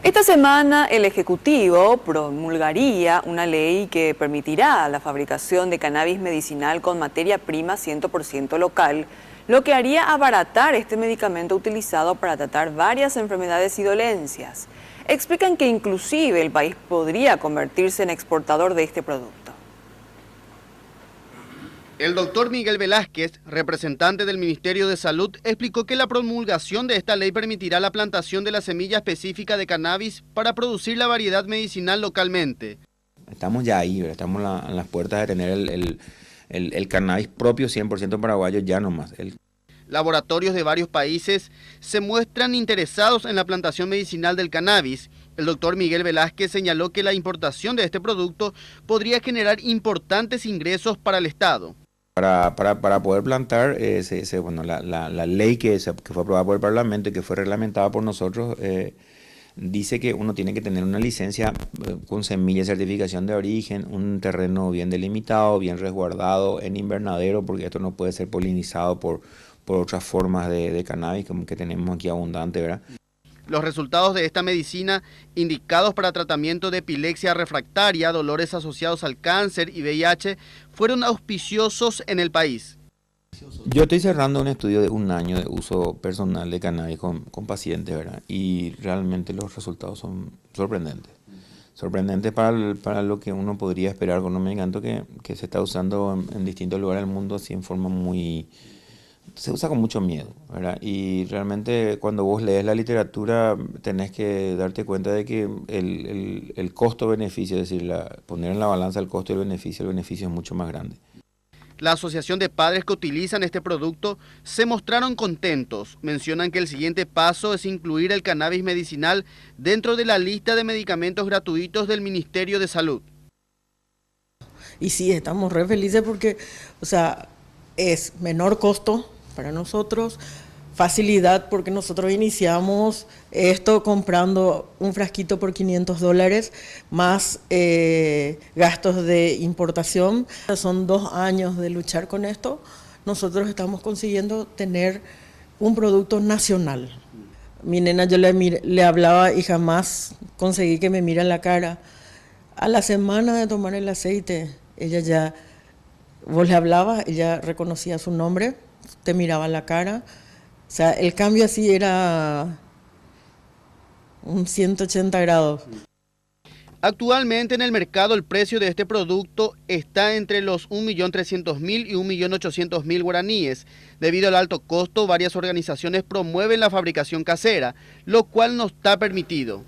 Esta semana el Ejecutivo promulgaría una ley que permitirá la fabricación de cannabis medicinal con materia prima 100% local, lo que haría abaratar este medicamento utilizado para tratar varias enfermedades y dolencias. Explican que inclusive el país podría convertirse en exportador de este producto. El doctor Miguel Velázquez, representante del Ministerio de Salud, explicó que la promulgación de esta ley permitirá la plantación de la semilla específica de cannabis para producir la variedad medicinal localmente. Estamos ya ahí, ¿verdad? Estamos en las puertas de tener el cannabis propio 100% paraguayo ya nomás. Laboratorios de varios países se muestran interesados en la plantación medicinal del cannabis. El doctor Miguel Velázquez señaló que la importación de este producto podría generar importantes ingresos para el Estado. Para poder plantar, la ley que fue aprobada por el Parlamento y que fue reglamentada por nosotros, dice que uno tiene que tener una licencia con semilla de certificación de origen, un terreno bien delimitado, bien resguardado, en invernadero, porque esto no puede ser polinizado por otras formas de cannabis como que tenemos aquí abundante, ¿verdad? Los resultados de esta medicina, indicados para tratamiento de epilepsia refractaria, dolores asociados al cáncer y VIH, fueron auspiciosos en el país. Yo estoy cerrando un estudio de 1 año de uso personal de cannabis con pacientes, ¿verdad? Y realmente los resultados son sorprendentes. Sorprendentes para lo que uno podría esperar con un medicamento que se está usando en distintos lugares del mundo así en forma muy... Se usa con mucho miedo, ¿verdad? Y realmente cuando vos lees la literatura tenés que darte cuenta de que el costo-beneficio, es decir, poner en la balanza el costo y el beneficio es mucho más grande. La Asociación de Padres que utilizan este producto se mostraron contentos. Mencionan que el siguiente paso es incluir el cannabis medicinal dentro de la lista de medicamentos gratuitos del Ministerio de Salud. Y sí, estamos re felices porque, es menor costo para nosotros, facilidad porque nosotros iniciamos esto comprando un frasquito por $500 más gastos de importación. Son 2 años de luchar con esto. Nosotros estamos consiguiendo tener un producto nacional. Mi nena yo le hablaba y jamás conseguí que me mire en la cara. A la semana de tomar el aceite, ella ya, vos le hablabas, ella reconocía su nombre, te miraba la cara. O sea, el cambio así era un 180 grados. Actualmente en el mercado el precio de este producto está entre los 1.300.000 y 1.800.000 guaraníes. Debido al alto costo, varias organizaciones promueven la fabricación casera, lo cual no está permitido.